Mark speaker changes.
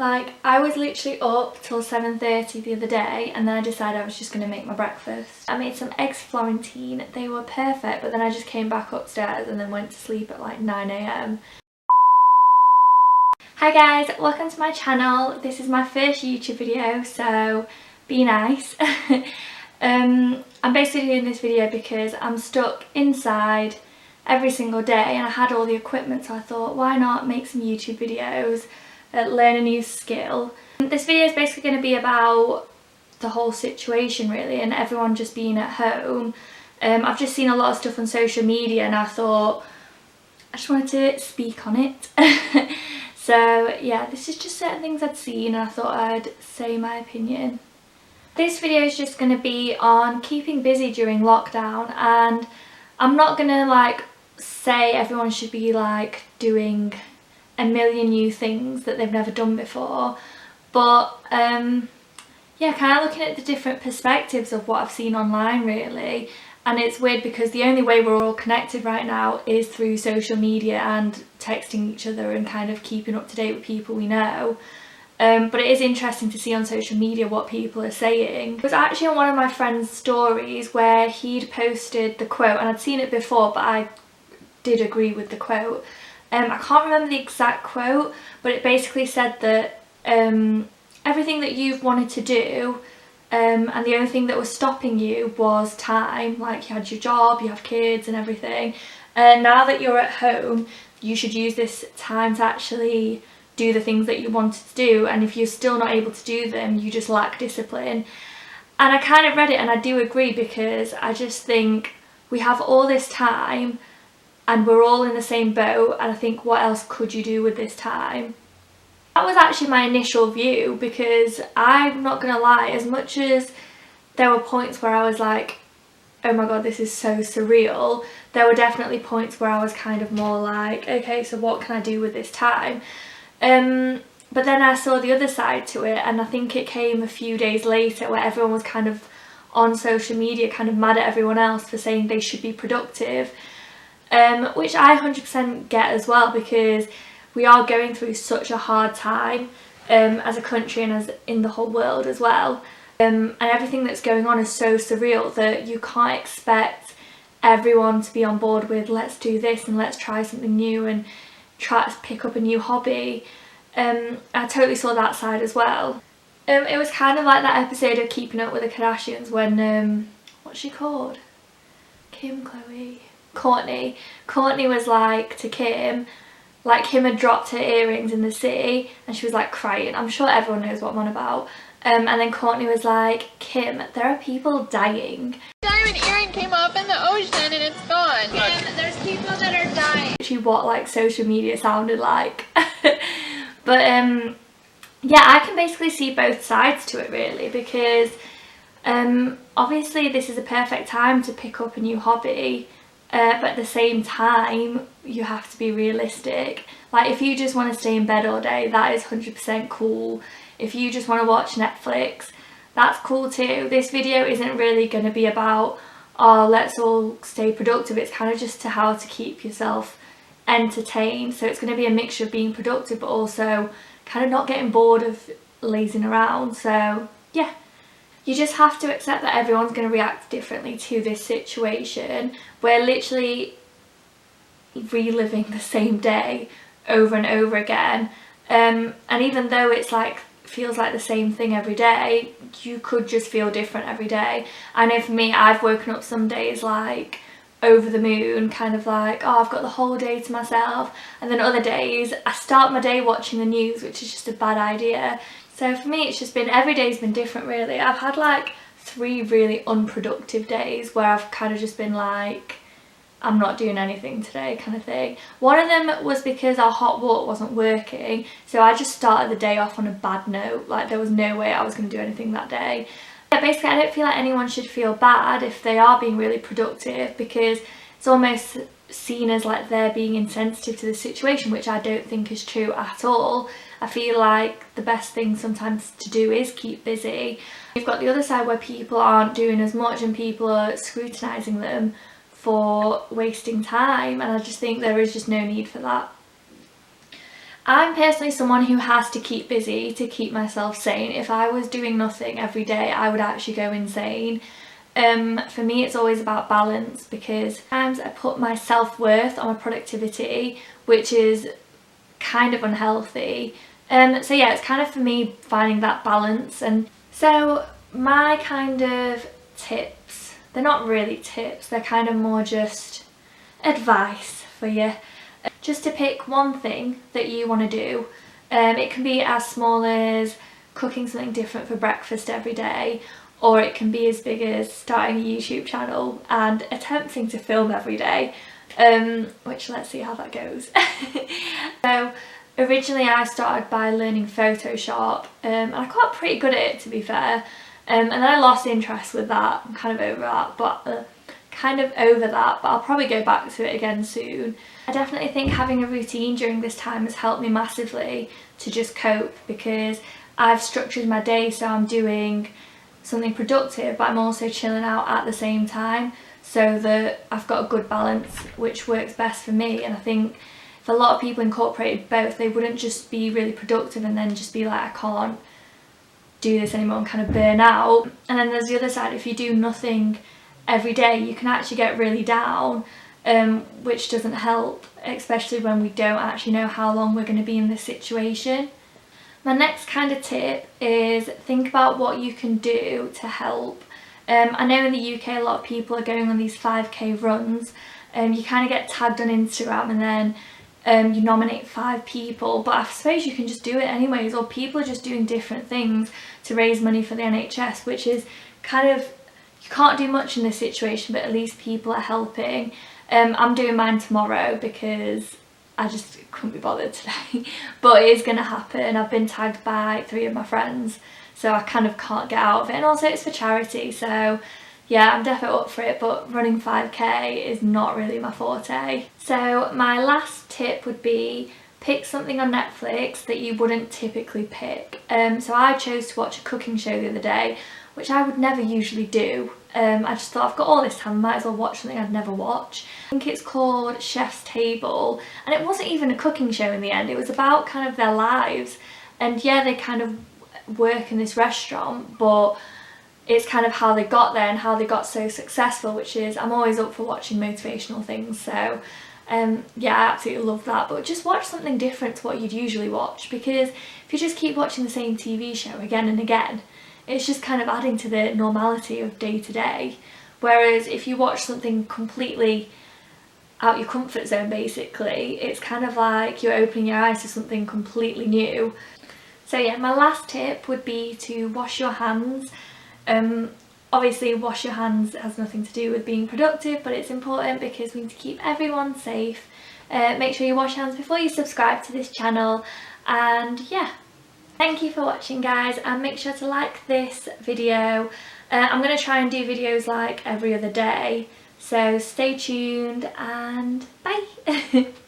Speaker 1: Like, I was literally up till 7:30 the other day, and then I decided I was just going to make my breakfast. I made some eggs Florentine. They were perfect, but then I just came back upstairs and then went to sleep at like 9 AM. Hi guys, welcome to my channel. This is my first YouTube video, so be nice. I'm basically doing this video because I'm stuck inside every single day and I had all the equipment, so I thought, why not make some YouTube videos, learn a new skill. This video is basically going to be about the whole situation really, and everyone just being at home. I've just seen a lot of stuff on social media and I thought I just wanted to speak on it. So yeah, this is just certain things I'd seen and I thought I'd say my opinion. This video is just going to be on keeping busy during lockdown, and I'm not going to like say everyone should be like doing a million new things that they've never done before, but yeah, kind of looking at the different perspectives of what I've seen online really. And it's weird because the only way we're all connected right now is through social media and texting each other and kind of keeping up to date with people we know. But it is interesting to see on social media what people are saying. It was actually on one of my friend's stories where he'd posted the quote, and I'd seen it before but I did agree with the quote. I can't remember the exact quote, but it basically said that everything that you've wanted to do, and the only thing that was stopping you was time. Like, you had your job, you have kids and everything, and now that you're at home you should use this time to actually do the things that you wanted to do, and if you're still not able to do them you just lack discipline. And I kind of read it and I do agree, because I just think we have all this time and we're all in the same boat, and I think what else could you do with this time? That was actually my initial view, because I'm not gonna lie, as much as there were points where I was like, oh my god, this is so surreal, there were definitely points where I was kind of more like, okay, so what can I do with this time? But then I saw the other side to it, and I think it came a few days later where everyone was kind of on social media kind of mad at everyone else for saying they should be productive, which I 100% get as well, because we are going through such a hard time as a country and as in the whole world as well, and everything that's going on is so surreal that you can't expect everyone to be on board with let's do this and let's try something new and try to pick up a new hobby. I totally saw that side as well. It was kind of like that episode of Keeping Up with the Kardashians when what's she called? Kourtney was like to Kim, like Kim had dropped her earrings in the sea and she was like crying. I'm sure everyone knows what I'm on about. And then Kourtney was like, Kim, there are people dying.
Speaker 2: Diamond earring came off in the ocean and it's gone. Kim, there's people that are dying.
Speaker 1: Actually, what like social media sounded like. But yeah, I can basically see both sides to it really, because obviously this is a perfect time to pick up a new hobby. But at the same time you have to be realistic. Like, if you just want to stay in bed all day, that is 100% cool. If you just want to watch Netflix, that's cool too. This video isn't really going to be about, oh, let's all stay productive. It's kind of just to how to keep yourself entertained. So it's going to be a mixture of being productive but also kind of not getting bored of lazing around. So yeah, you just have to accept that everyone's going to react differently to this situation. We're literally reliving the same day over and over again, and even though it's like feels like the same thing every day, you could just feel different every day. I know for me, I've woken up some days like over the moon, kind of like, oh, I've got the whole day to myself, and then other days I start my day watching the news, which is just a bad idea. So for me, it's just been, every day's been different really. I've had like 3 really unproductive days where I've kind of just been like, I'm not doing anything today kind of thing. One of them was because our hot water wasn't working, so I just started the day off on a bad note. Like, there was no way I was going to do anything that day. But basically, I don't feel like anyone should feel bad if they are being really productive, because it's almost seen as like they're being insensitive to the situation, which I don't think is true at all. I feel like the best thing sometimes to do is keep busy. You've got the other side where people aren't doing as much and people are scrutinising them for wasting time, and I just think there is just no need for that. I'm personally someone who has to keep busy to keep myself sane. If I was doing nothing every day, I would actually go insane. For me, it's always about balance, because sometimes I put my self-worth on my productivity, which is kind of unhealthy. So yeah, it's kind of for me finding that balance. And so my kind of tips, they're not really tips, they're kind of more just advice for you. Just to pick one thing that you want to do. It can be as small as cooking something different for breakfast every day, or it can be as big as starting a YouTube channel and attempting to film every day, which let's see how that goes. So originally I started by learning Photoshop, and I got pretty good at it, to be fair, and then I lost interest with that. I'm kind of over that, but I'll probably go back to it again soon. I definitely think having a routine during this time has helped me massively to just cope, because I've structured my day so I'm doing something productive, but I'm also chilling out at the same time, so that I've got a good balance, which works best for me. And I think if a lot of people incorporated both, they wouldn't just be really productive and then just be like, I can't do this anymore, and kind of burn out. And then there's the other side, if you do nothing every day, you can actually get really down, which doesn't help, especially when we don't actually know how long we're going to be in this situation. My next kind of tip is think about what you can do to help. I know in the UK a lot of people are going on these 5k runs. You kind of get tagged on Instagram, and then you nominate 5 people, but I suppose you can just do it anyways, or people are just doing different things to raise money for the NHS, which is kind of, you can't do much in this situation, but at least people are helping. I'm doing mine tomorrow because I just couldn't be bothered today, but it is going to happen. I've been tagged by 3 of my friends, so I kind of can't get out of it, and also it's for charity, so yeah, I'm definitely up for it, but running 5k is not really my forte. So my last tip would be pick something on Netflix that you wouldn't typically pick. So I chose to watch a cooking show the other day, which I would never usually do. I just thought, I've got all this time, I might as well watch something I'd never watch. I think it's called Chef's Table, and it wasn't even a cooking show in the end. It was about kind of their lives, and yeah, they kind of work in this restaurant, but it's kind of how they got there and how they got so successful, which is, I'm always up for watching motivational things, so yeah, I absolutely love that. But just watch something different to what you'd usually watch, because if you just keep watching the same TV show again and again, it's just kind of adding to the normality of day to day. Whereas if you watch something completely out your comfort zone, basically, it's kind of like you're opening your eyes to something completely new. So yeah, my last tip would be to wash your hands. Obviously wash your hands has nothing to do with being productive, but it's important because we need to keep everyone safe. Make sure you wash your hands before you subscribe to this channel, and yeah, thank you for watching, guys, and make sure to like this video. I'm going to try and do videos like every other day, so stay tuned and bye.